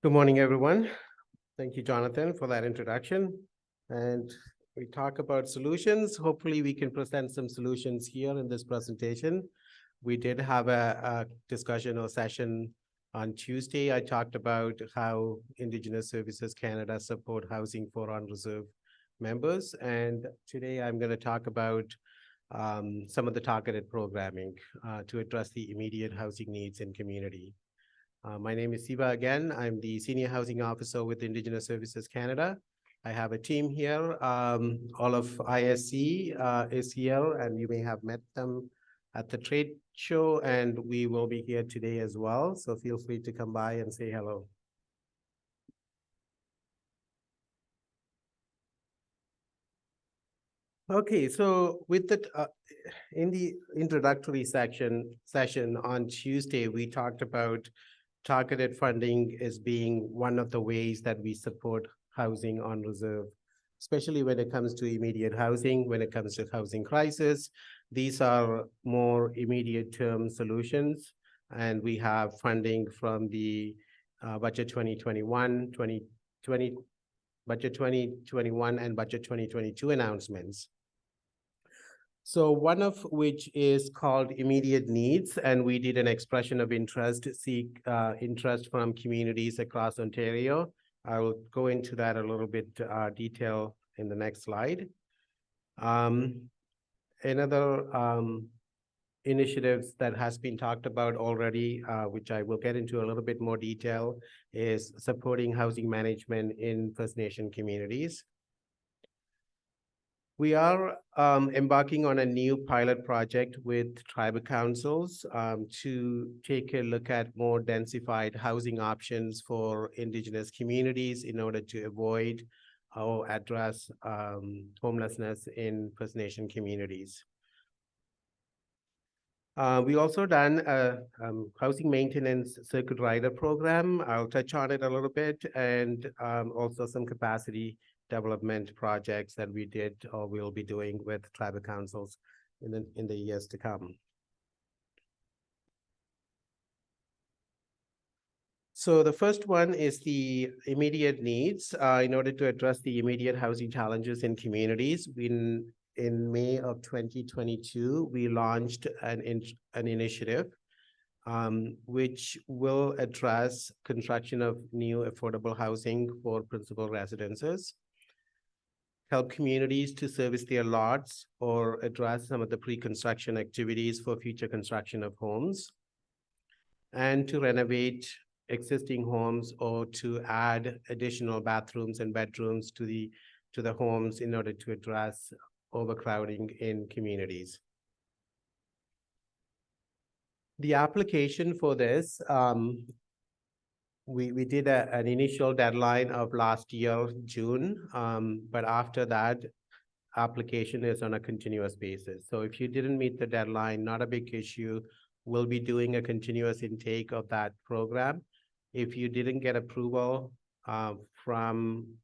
Good morning, everyone. Thank you, Jonathan, for that introduction. And we talk about solutions. Hopefully, we can present some solutions here in this presentation. We did have a discussion or session on Tuesday. I talked about how Indigenous Services Canada support housing for unreserved members. And today I'm going to talk about some of the targeted programming to address the immediate housing needs in community. My name is Siva again. I'm the Senior Housing Officer with Indigenous Services Canada. I have a team here. All of ISC is here, and you may have met them at the trade show, and we will be here today as well. So feel free to come by and say hello. Okay, so with the in the introductory session on Tuesday, we talked about targeted funding as being one of the ways that we support housing on reserve, especially when it comes to immediate housing, when it comes to housing crisis. These are more immediate term solutions, and we have funding from the budget 2021, 2020, budget 2021 and budget 2022 announcements. So one of which is called immediate needs, and we did an expression of interest, seek interest from communities across Ontario. I will go into that a little bit detail in the next slide. Another initiatives that has been talked about already, which I will get into a little bit more detail, is supporting housing management in First Nation communities. We are embarking on a new pilot project with tribal councils to take a look at more densified housing options for Indigenous communities in order to avoid or address homelessness in First Nation communities. We also done a housing maintenance circuit rider program. I'll touch on it a little bit, and also some capacity development projects that we did or will be doing with tribal councils in the years to come. So the first one is the immediate needs. In order to address the immediate housing challenges in communities, in May of 2022, we launched an initiative which will address construction of new affordable housing for principal residences, help communities to service their lots or address some of the pre-construction activities for future construction of homes, and to renovate existing homes or to add additional bathrooms and bedrooms to the homes in order to address overcrowding in communities. The application for this, we did an initial deadline of last year, June, but after that, application is on a continuous basis. So if you didn't meet the deadline, not a big issue. We'll be doing a continuous intake of that program. If you didn't get approval from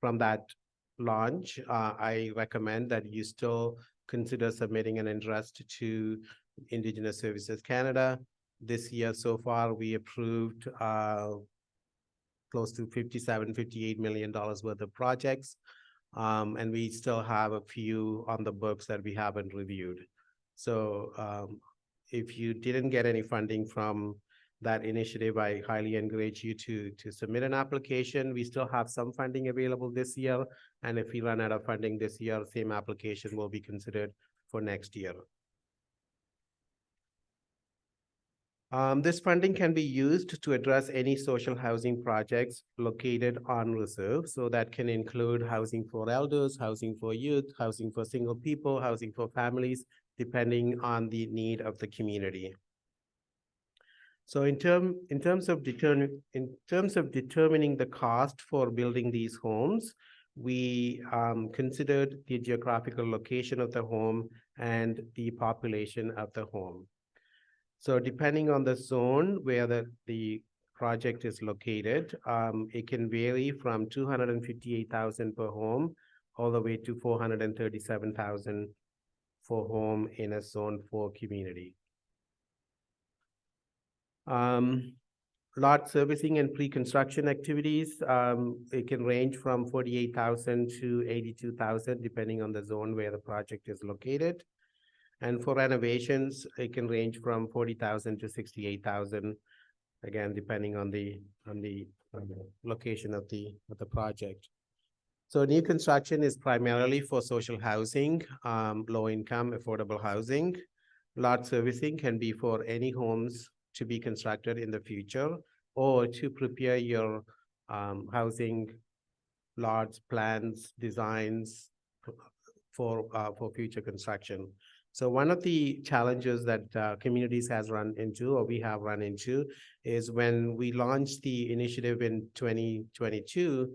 that launch, I recommend that you still consider submitting an interest to Indigenous Services Canada. This year so far, we approved close to $58 million worth of projects. And we still have a few on the books that we haven't reviewed. So if you didn't get any funding from that initiative, I highly encourage you to submit an application. We still have some funding available this year. And if we run out of funding this year, same application will be considered for next year. This funding can be used to address any social housing projects located on reserve. So that can include housing for elders, housing for youth, housing for single people, housing for families, depending on the need of the community. So in terms of determining the cost for building these homes, we considered the geographical location of the home and the population of the home. So depending on the zone where the project is located, it can vary from $258,000 per home all the way to $437,000 for home in a Zone 4 community. lot servicing and pre-construction activities, it can range from 48,000 to 82,000, depending on the zone where the project is located. And for renovations, it can range from 40,000 to 68,000, again, depending on the location of the project. So new construction is primarily for social housing, low income, affordable housing. Lot servicing can be for any homes to be constructed in the future or to prepare your housing lots, plans, designs for future construction. So one of the challenges that communities has run into, or we have run into, is when we launched the initiative in 2022,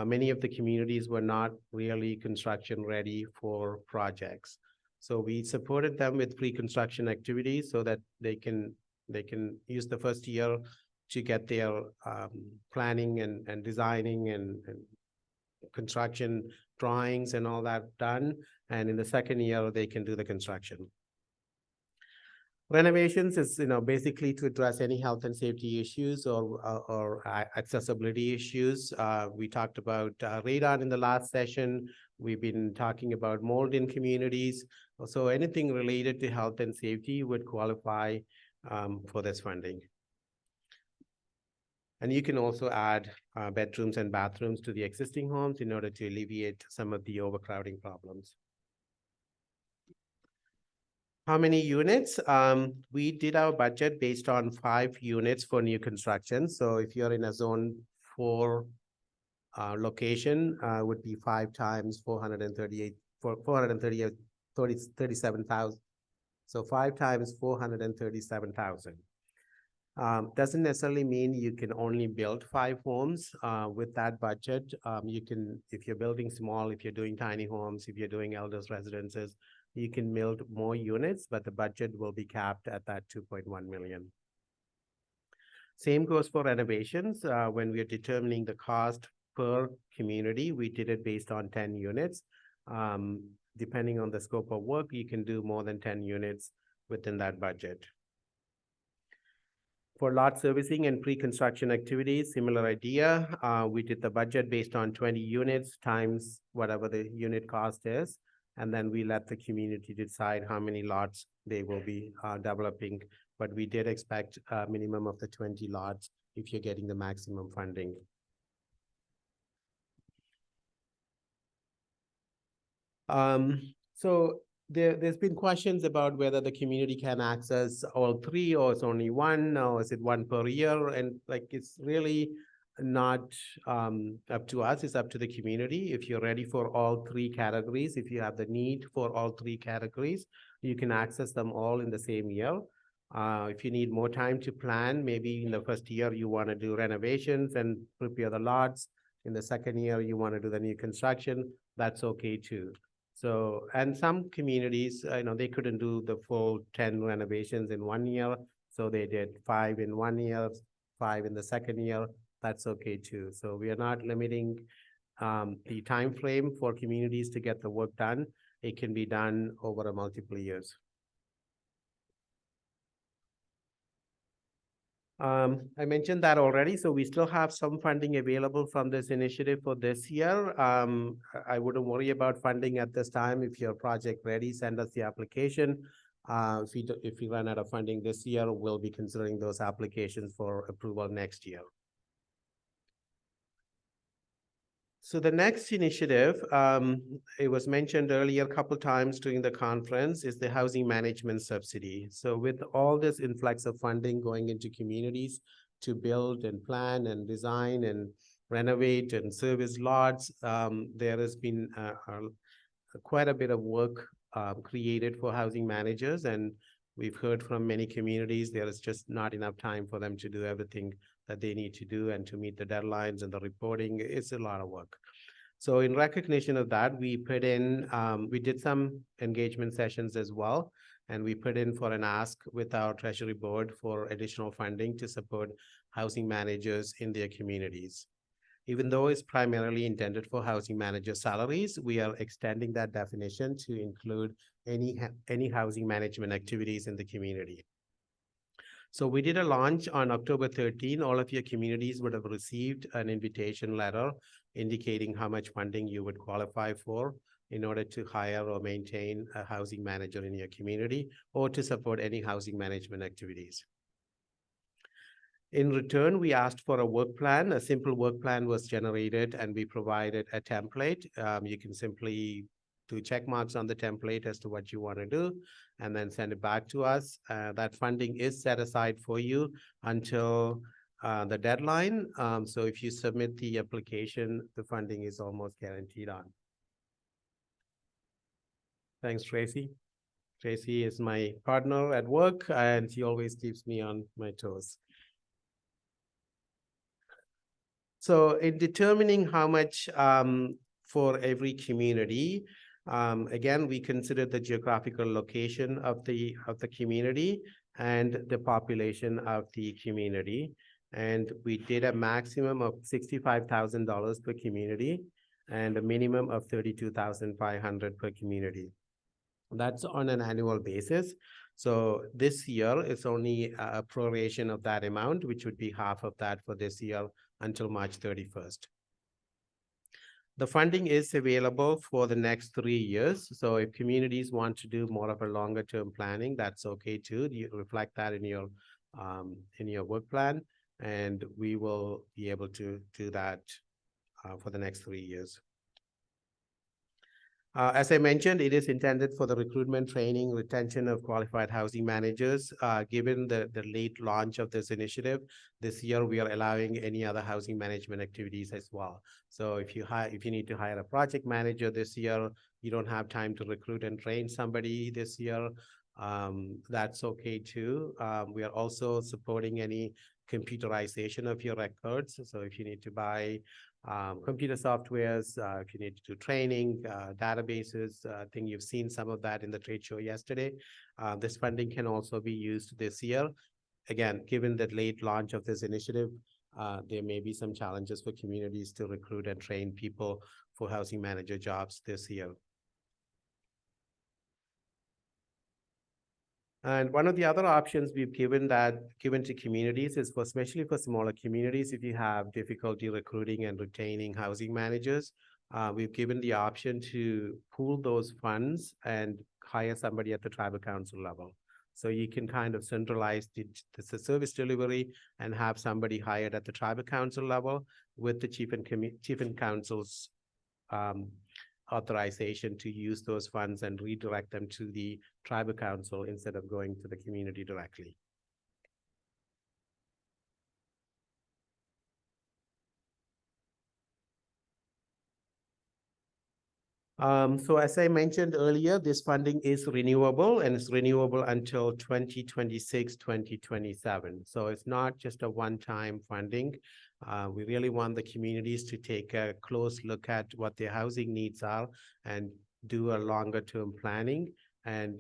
many of the communities were not really construction ready for projects. So we supported them with pre-construction activities so that they can use the first year to get their planning and designing and construction drawings and all that done. And in the second year, they can do the construction. Renovations is, basically to address any health and safety issues or accessibility issues. We talked about radon in the last session. We've been talking about mold in communities. So anything related to health and safety would qualify for this funding. And you can also add bedrooms and bathrooms to the existing homes in order to alleviate some of the overcrowding problems. How many units? We did our budget based on 5 units for new construction. So if you're in a zone 4 location, would be 5 times 37,000. So 5 times 437,000. Doesn't necessarily mean you can only build 5 homes with that budget. You can, if you're building small, if you're doing tiny homes, if you're doing elders residences, you can build more units, but the budget will be capped at that 2.1 million. Same goes for renovations. When we're determining the cost per community, we did it based on 10 units. Depending on the scope of work, you can do more than 10 units within that budget. For lot servicing and pre-construction activities, similar idea. We did the budget based on 20 units times whatever the unit cost is. And then we let the community decide how many lots they will be developing. But we did expect a minimum of the 20 lots if you're getting the maximum funding. So there's been questions about whether the community can access all 3 or it's only 1, or is it 1 per year? And like, it's really not up to us, it's up to the community. If you're ready for all 3 categories, if you have the need for all 3 categories, you can access them all in the same year. If you need more time to plan, maybe in the first year you want to do renovations and prepare the lots. In the second year, you want to do the new construction, that's okay too. So, and some communities, they couldn't do the full 10 renovations in 1 year. So they did 5 in 1 year, 5 in the second year. That's okay too. So we are not limiting the time frame for communities to get the work done. It can be done over multiple years. I mentioned that already. So we still have some funding available from this initiative for this year. I wouldn't worry about funding at this time. If your project ready, send us the application. If we run out of funding this year, we'll be considering those applications for approval next year. So the next initiative, it was mentioned earlier a couple times during the conference, is the housing management subsidy. So with all this influx of funding going into communities to build and plan and design and renovate and service lots, there has been quite a bit of work created for housing managers. And we've heard from many communities, there is just not enough time for them to do everything that they need to do and to meet the deadlines and the reporting. It's a lot of work. So in recognition of that, we put in, we did some engagement sessions as well, and we put in for an ask with our Treasury Board for additional funding to support housing managers in their communities. Even though it's primarily intended for housing manager salaries, we are extending that definition to include any housing management activities in the community. So we did a launch on October 13. All of your communities would have received an invitation letter indicating how much funding you would qualify for in order to hire or maintain a housing manager in your community or to support any housing management activities. In return, we asked for a work plan. A simple work plan was generated and we provided a template. You can simply do check marks on the template as to what you want to do and then send it back to us. That funding is set aside for you until the deadline. So if you submit the application, the funding is almost guaranteed on. Thanks, Tracy. Tracy is my partner at work and she always keeps me on my toes. So in determining how much for every community, again, we consider the geographical location of the community and the population of the community. And we did a maximum of $65,000 per community and a minimum of $32,500 per community. That's on an annual basis. So this year it's only a proration of that amount, which would be half of that for this year until March 31st. The funding is available for the next 3 years. So if communities want to do more of a longer term planning, that's okay too. You reflect that in your work plan, and we will be able to do that for the next 3 years. As I mentioned, it is intended for the recruitment, training, retention of qualified housing managers. Given the late launch of this initiative, this year we are allowing any other housing management activities as well. So if you need to hire a project manager this year, you don't have time to recruit and train somebody this year, that's okay too. We are also supporting any computerization of your records. So if you need to buy computer softwares, if you need to do training, databases, I think you've seen some of that in the trade show yesterday. This funding can also be used this year. Again, given the late launch of this initiative, there may be some challenges for communities to recruit and train people for housing manager jobs this year. And one of the other options we've given to communities is especially for smaller communities, if you have difficulty recruiting and retaining housing managers, we've given the option to pool those funds and hire somebody at the tribal council level. So you can kind of centralize the service delivery and have somebody hired at the tribal council level with the chief and council's authorization to use those funds and redirect them to the tribal council instead of going to the community directly. So as I mentioned earlier, this funding is renewable and it's renewable until 2026, 2027. So it's not just a one-time funding. We really want the communities to take a close look at what their housing needs are and do a longer term planning and,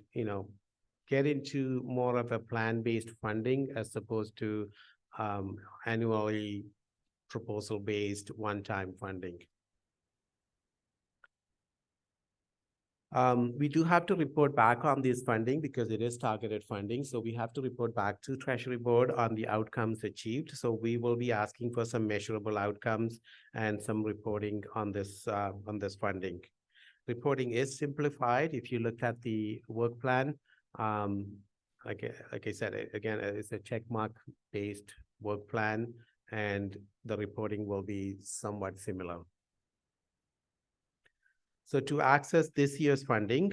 get into more of a plan-based funding as opposed to annually proposal-based one-time funding. We do have to report back on this funding because it is targeted funding. So we have to report back to Treasury Board on the outcomes achieved. So we will be asking for some measurable outcomes and some reporting on this funding. Reporting is simplified. If you look at the work plan, like I said, again, it's a checkmark based work plan and the reporting will be somewhat similar. So to access this year's funding,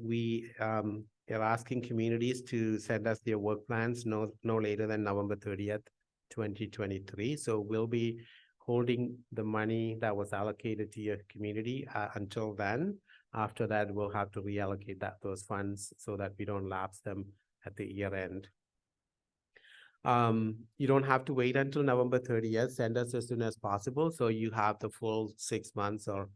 we are asking communities to send us their work plans no later than November 30th, 2023. So we'll be holding the money that was allocated to your community until then. After that, we'll have to reallocate those funds so that we don't lapse them at the year end. You don't have to wait until November 30th. Send us as soon as possible so you have the full 6 months or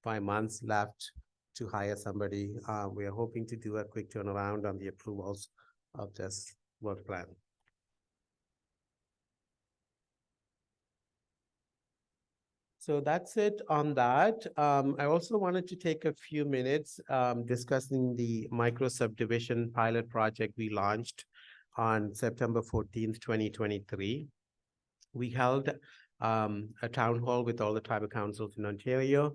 5 months left to hire somebody. We are hoping to do a quick turnaround on the approvals of this work plan. So that's it on that. I also wanted to take a few minutes discussing the micro subdivision pilot project we launched on September 14th, 2023. We held a town hall with all the tribal councils in Ontario.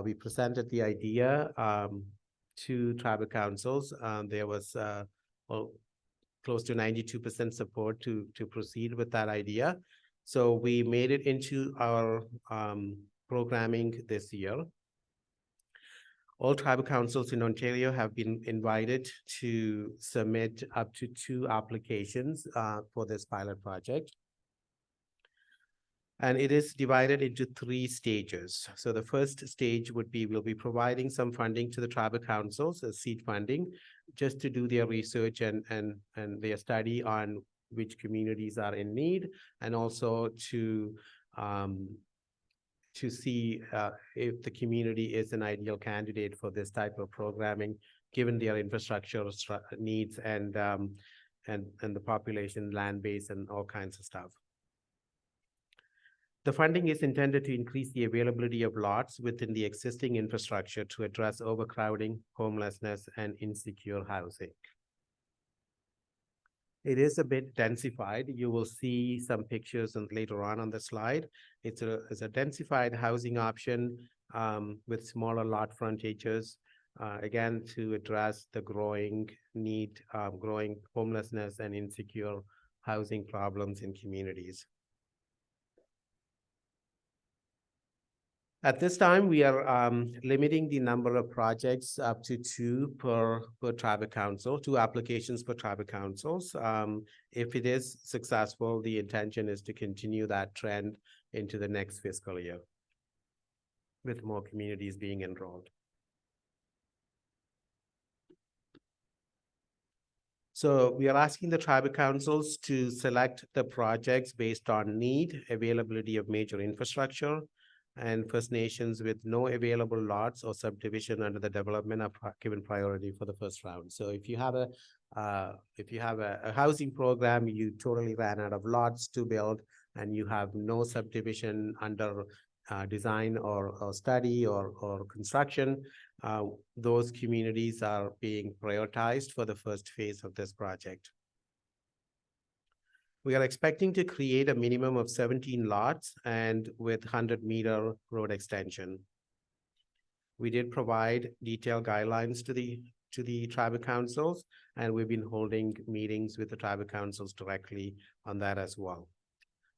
We presented the idea to tribal councils. There was well, close to 92% support to proceed with that idea. So we made it into our programming this year. All tribal councils in Ontario have been invited to submit up to 2 applications for this pilot project. And it is divided into 3 stages. So the first stage would be, we'll be providing some funding to the tribal councils as seed funding, just to do their research and their study on which communities are in need, and also to see if the community is an ideal candidate for this type of programming, given their infrastructure needs and the population, land base, and all kinds of stuff. The funding is intended to increase the availability of lots within the existing infrastructure to address overcrowding, homelessness, and insecure housing. It is a bit densified. You will see some pictures later on the slide. It's a densified housing option with smaller lot frontages, again, to address the growing need, growing homelessness and insecure housing problems in communities. At this time, we are limiting the number of projects up to 2 per tribal council, 2 applications per tribal councils. If it is successful, the intention is to continue that trend into the next fiscal year, with more communities being enrolled. So we are asking the tribal councils to select the projects based on need, availability of major infrastructure, and First Nations with no available lots or subdivision under the development are given priority for the first round. So if you have a housing program, you totally ran out of lots to build, and you have no subdivision under design or study or construction, those communities are being prioritized for the first phase of this project. We are expecting to create a minimum of 17 lots and with 100-meter road extension. We did provide detailed guidelines to the tribal councils, and we've been holding meetings with the tribal councils directly on that as well.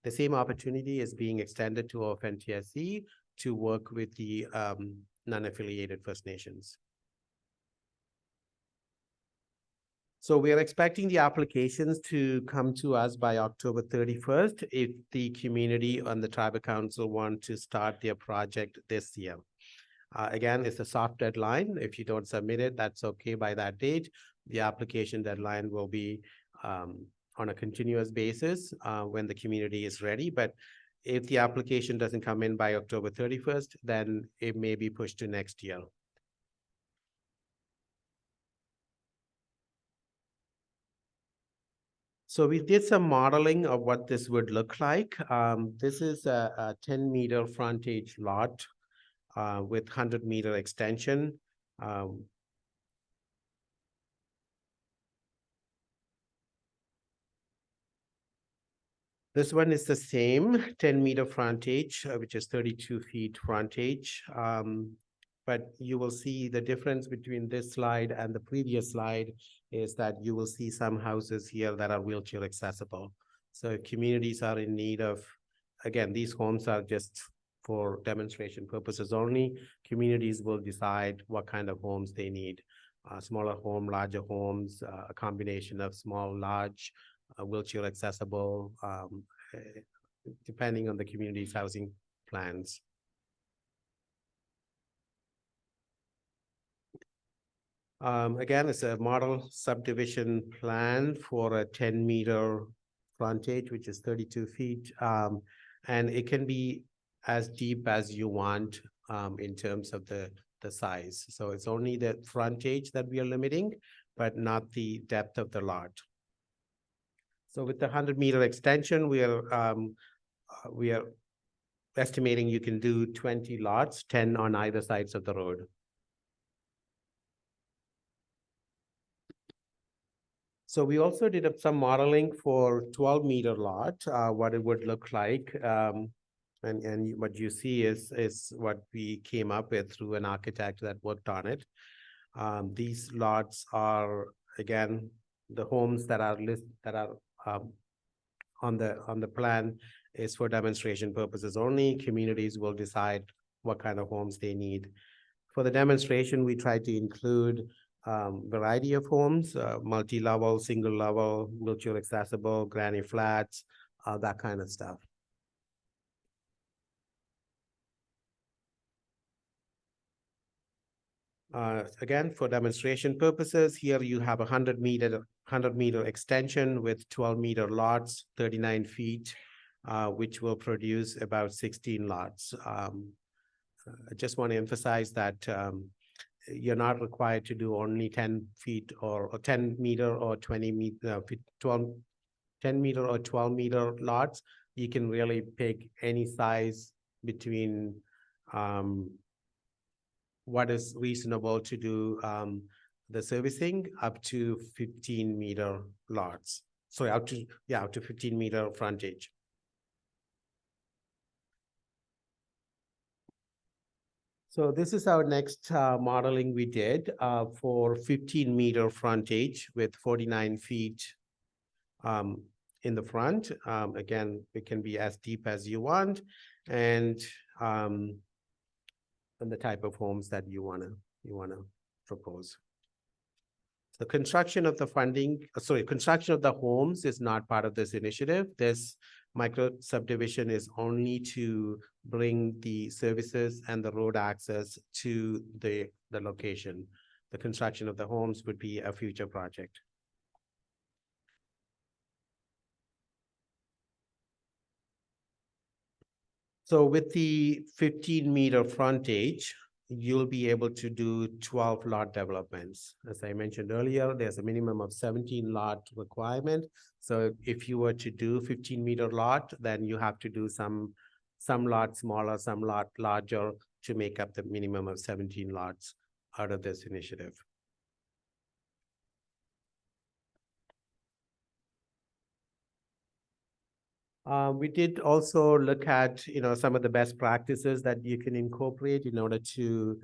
The same opportunity is being extended to FNHC to work with the non-affiliated First Nations. So we are expecting the applications to come to us by October 31st if the community and the tribal council want to start their project this year. Again, it's a soft deadline. If you don't submit it, that's okay by that date. The application deadline will be on a continuous basis when the community is ready. But if the application doesn't come in by October 31st, then it may be pushed to next year. So we did some modeling of what this would look like. This is a 10-meter frontage lot with 100-meter extension. This one is the same 10-meter frontage, which is 32 feet frontage. But you will see the difference between this slide and the previous slide is that you will see some houses here that are wheelchair accessible. So if communities are in need of, again, these homes are just for demonstration purposes only. Communities will decide what kind of homes they need. Smaller home, larger homes, a combination of small, large, wheelchair accessible, depending on the community's housing plans. Again, it's a model subdivision plan for a 10-meter frontage, which is 32 feet. And it can be as deep as you want in terms of the size. So it's only the frontage that we are limiting, but not the depth of the lot. So with the 100-meter extension, we are estimating you can do 20 lots, 10 on either sides of the road. So we also did some modeling for 12-meter lot, what it would look like. And what you see is what we came up with through an architect that worked on it. These lots are, again, the homes that are on the plan is for demonstration purposes only. Communities will decide what kind of homes they need. For the demonstration, we try to include variety of homes, multi-level, single level, wheelchair accessible, granny flats, that kind of stuff. Again, for demonstration purposes, here you have a 100-meter extension with 12-meter lots, 39 feet, which will produce about 16 lots. I just want to emphasize that you're not required to do only 10 feet or 10 meter or 20 meter, 10 meter or 12-meter lots. You can really pick any size between what is reasonable to do the servicing up to 15-meter lots. Sorry, up to 15-meter frontage. So this is our next modeling we did for 15-meter frontage with 49 feet in the front. Again, it can be as deep as you want, and the type of homes that you wanna propose. The construction of the construction of the homes is not part of this initiative. This micro subdivision is only to bring the services and the road access to the location. The construction of the homes would be a future project. So with the 15-meter frontage, you'll be able to do 12 lot developments. As I mentioned earlier, there's a minimum of 17 lot requirement. So if you were to do 15-meter lot, then you have to do some lots smaller, some lot larger to make up the minimum of 17 lots out of this initiative. We did also look at, some of the best practices that you can incorporate in order to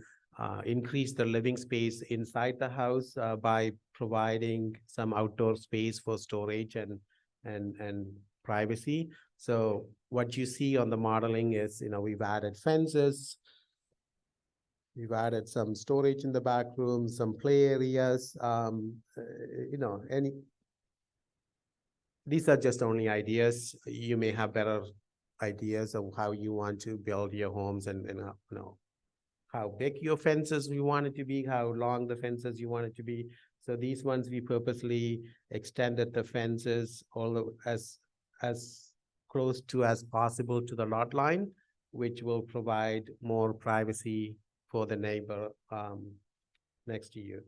increase the living space inside the house by providing some outdoor space for storage and privacy. So what you see on the modeling is, we've added fences. We've added some storage in the back room, some play areas, these are just only ideas. You may have better ideas of how you want to build your homes and how big your fences you want it to be, how long the fences you want it to be. So these ones we purposely extended the fences as close to as possible to the lot line, which will provide more privacy for the neighbor next to you.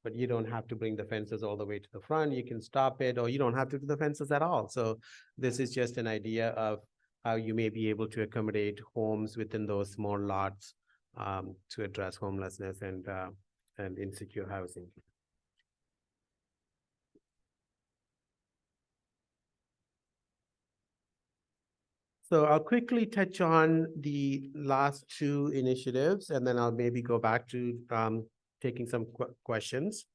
But you don't have to bring the fences all the way to the front. You can stop it, or you don't have to do the fences at all. So this is just an idea of how you may be able to accommodate homes within those small lots to address homelessness and insecure housing. So I'll quickly touch on the last two initiatives, and then I'll maybe go back to taking some questions.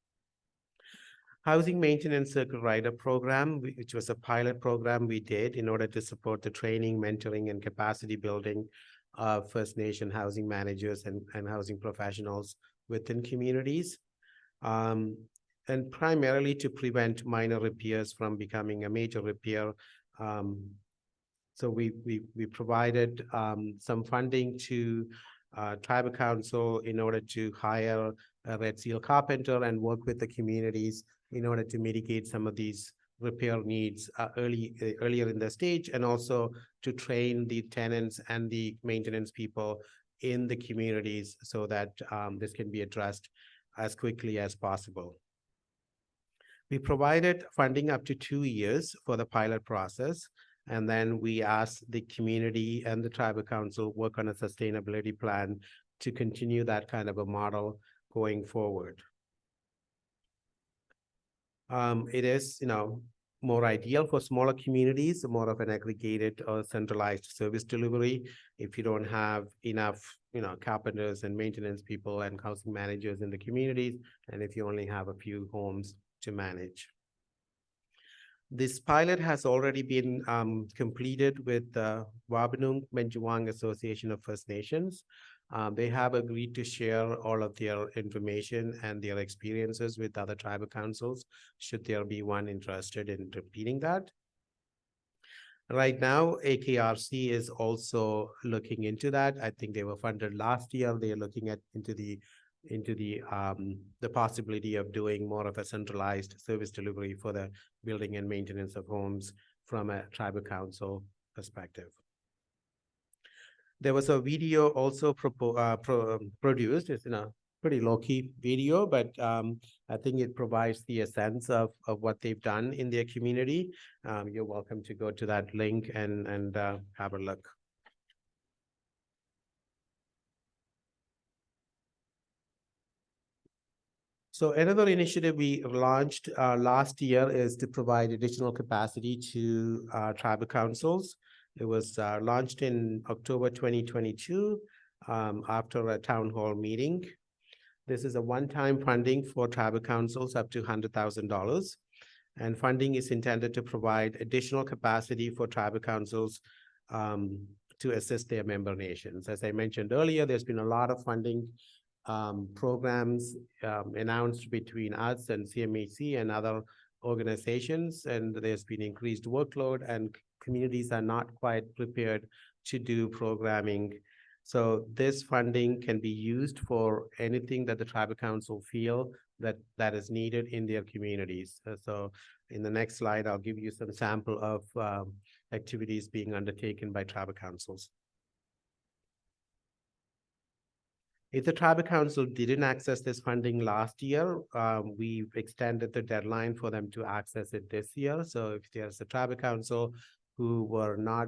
Housing Maintenance Circle Rider Program, which was a pilot program we did in order to support the training, mentoring, and capacity building of First Nation housing managers and housing professionals within communities. And primarily to prevent minor repairs from becoming a major repair. So we provided some funding to Tribal Council in order to hire a Red Seal carpenter and work with the communities in order to mitigate some of these repair needs earlier in the stage, and also to train the tenants and the maintenance people in the communities so that this can be addressed as quickly as possible. We provided funding up to 2 years for the pilot process, and then we asked the community and the Tribal Council work on a sustainability plan to continue that kind of a model going forward. It is, more ideal for smaller communities, more of an aggregated or centralized service delivery. If you don't have enough, carpenters and maintenance people and housing managers in the communities, and if you only have a few homes to manage. This pilot has already been completed with the Wabanung Benjuang Association of First Nations. They have agreed to share all of their information and their experiences with other tribal councils, should there be one interested in repeating that. Right now, AKRC is also looking into that. I think they were funded last year. They are looking at into the possibility of doing more of a centralized service delivery for the building and maintenance of homes from a tribal council perspective. There was a video also produced. It's a pretty low-key video, but I think it provides the sense of what they've done in their community. You're welcome to go to that link and have a look. So another initiative we launched last year is to provide additional capacity to tribal councils. It was launched in October 2022 after a town hall meeting. This is a one-time funding for tribal councils up to $100,000. And funding is intended to provide additional capacity for tribal councils to assist their member nations. As I mentioned earlier, there's been a lot of funding programs announced between us and CMHC and other organizations, and there's been increased workload, and communities are not quite prepared to do programming. So this funding can be used for anything that the tribal council feel that is needed in their communities. So in the next slide, I'll give you some sample of activities being undertaken by tribal councils. If the tribal council didn't access this funding last year, we've extended the deadline for them to access it this year. So if there's a tribal council who were not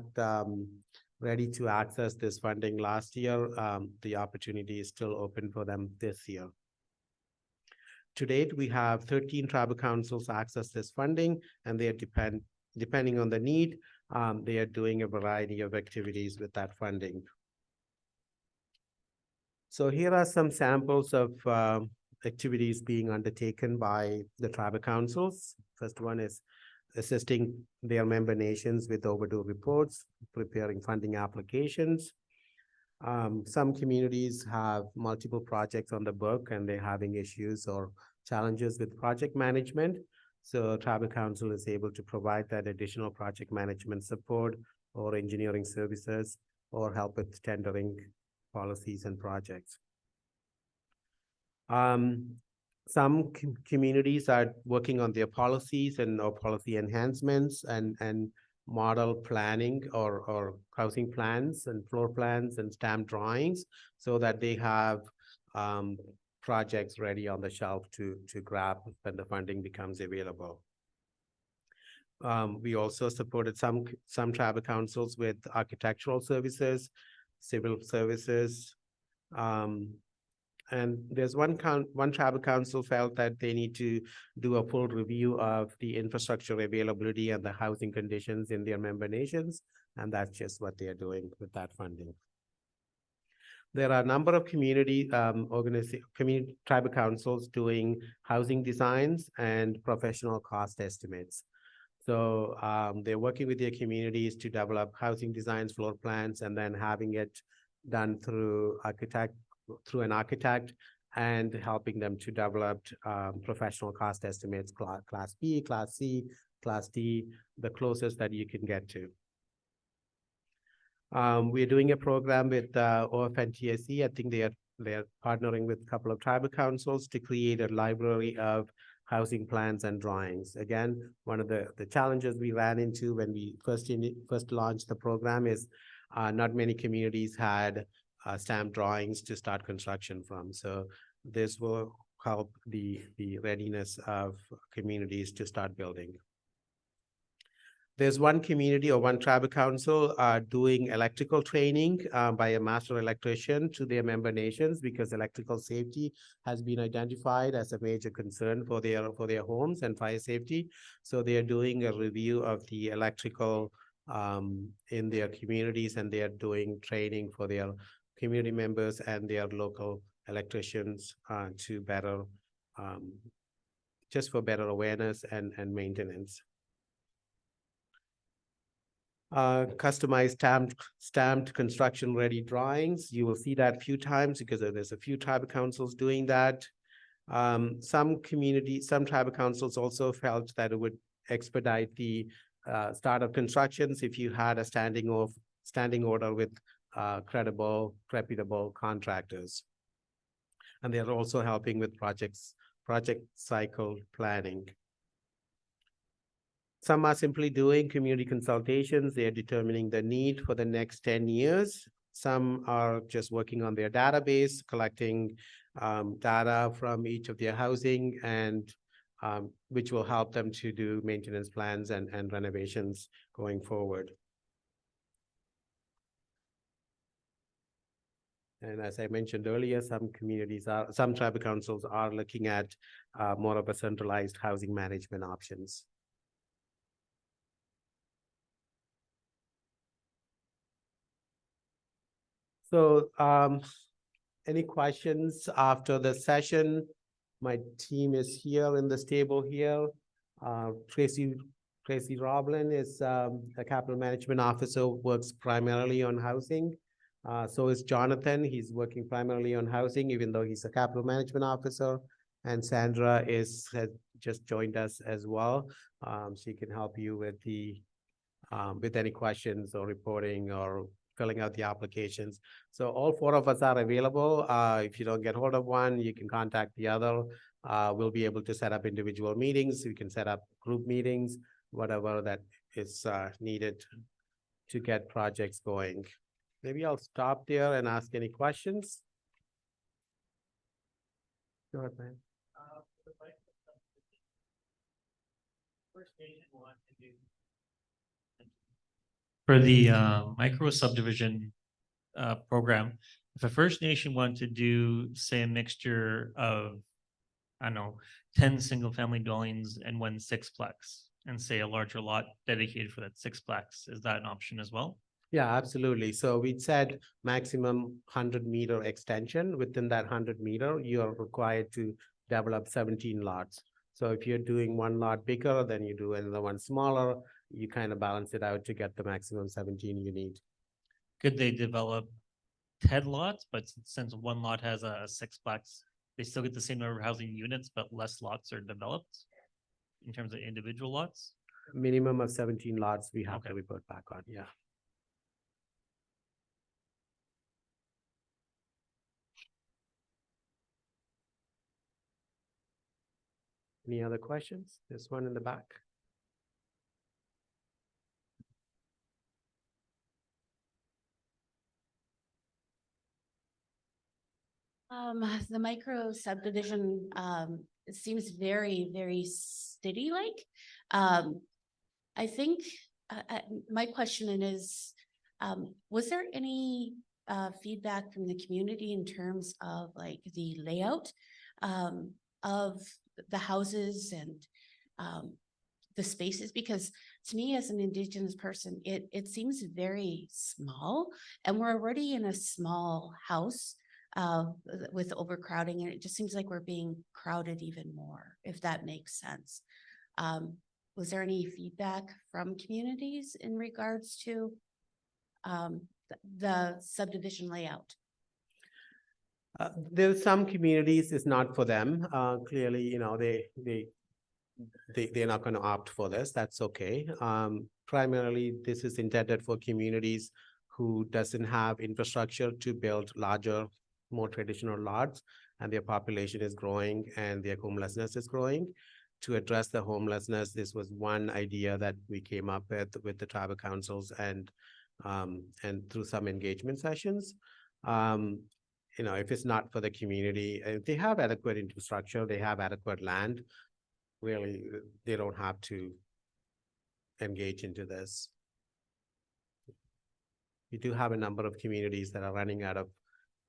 ready to access this funding last year, the opportunity is still open for them this year. To date, we have 13 tribal councils access this funding, and they are depending on the need, they are doing a variety of activities with that funding. So here are some samples of activities being undertaken by the tribal councils. First one is assisting their member nations with overdue reports, preparing funding applications. Some communities have multiple projects on the book and they're having issues or challenges with project management. So tribal council is able to provide that additional project management support or engineering services or help with tendering policies and projects. Some communities are working on their policies and or policy enhancements and model planning or housing plans and floor plans and stamp drawings so that they have projects ready on the shelf to grab when the funding becomes available. We also supported some tribal councils with architectural services, civil services, and there's one tribal council felt that they need to do a full review of the infrastructure availability and the housing conditions in their member nations, and that's just what they are doing with that funding. There are a number of community tribal councils doing housing designs and professional cost estimates. So they're working with their communities to develop housing designs, floor plans, and then having it done through an architect and helping them to develop professional cost estimates, class B, class C, class D, the closest that you can get to. We're doing a program with FNHC. I think they are partnering with a couple of tribal councils to create a library of housing plans and drawings. Again, one of the challenges we ran into when we first launched the program is not many communities had stamp drawings to start construction from. So this will help the readiness of communities to start building. There's one community or one tribal council doing electrical training by a master electrician to their member nations, because electrical safety has been identified as a major concern for their homes and fire safety. So they are doing a review of the electrical in their communities, and they are doing training for their community members and their local electricians to better just for better awareness and maintenance. Customized stamped construction ready drawings. You will see that a few times because there's a few tribal councils doing that. Some tribal councils also felt that it would expedite the start of constructions if you had a standing order with credible, reputable contractors. And they're also helping with project cycle planning. Some are simply doing community consultations. They are determining the need for the next 10 years. Some are just working on their database, collecting data from each of their housing, and which will help them to do maintenance plans and renovations going forward. And as I mentioned earlier, some tribal councils are looking at more of a centralized housing management options. So any questions after the session? My team is here in this table here. Tracy Roblin is a capital management officer, works primarily on housing. So is Jonathan. He's working primarily on housing, even though he's a capital management officer. And Sandra has just joined us as well. She can help you with any questions or reporting or filling out the applications. So all four of us are available. If you don't get hold of one, you can contact the other. We'll be able to set up individual meetings. We can set up group meetings, whatever that is needed to get projects going. Maybe I'll stop there and ask any questions. Go ahead, man. For the micro subdivision program, if a First Nation wanted to do, say, a mixture of, I don't know, 10 single family dwellings and one sixplex, and say a larger lot dedicated for that sixplex, is that an option as well? Yeah, absolutely. So we said maximum 100-meter extension. Within that 100-meter, you are required to develop 17 lots. So if you're doing one lot bigger, then you do another one smaller, you kind of balance it out to get the maximum 17 you need. Could they develop 10 lots, but since one lot has a sixplex, they still get the same number of housing units, but less lots are developed in terms of individual lots? Minimum of 17 lots we have to report back on, yeah. Any other questions? There's one in the back. The micro subdivision, it seems very, very city-like. I think my question is, was there any feedback from the community in terms of like the layout of the houses and the spaces? Because to me, as an Indigenous person, it seems very small, and we're already in a small house with overcrowding, and it just seems like we're being crowded even more, if that makes sense. Was there any feedback from communities in regards to the subdivision layout? There are some communities it's not for them. Clearly, you know, they're not going to opt for this. That's okay. Primarily, this is intended for communities who doesn't have infrastructure to build larger, more traditional lots, and their population is growing and their homelessness is growing. To address the homelessness, this was one idea that we came up with the tribal councils and through some engagement sessions. You know, if it's not for the community, if they have adequate infrastructure, they have adequate land, really, they don't have to engage into this. We do have a number of communities that are running out of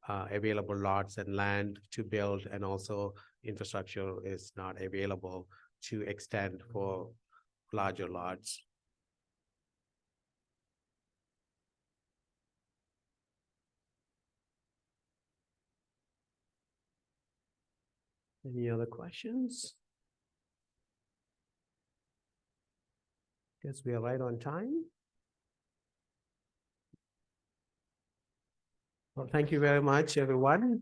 available lots and land to build, and also infrastructure is not available to extend for larger lots. Any other questions? Guess we are right on time. Well, thank you very much, everyone.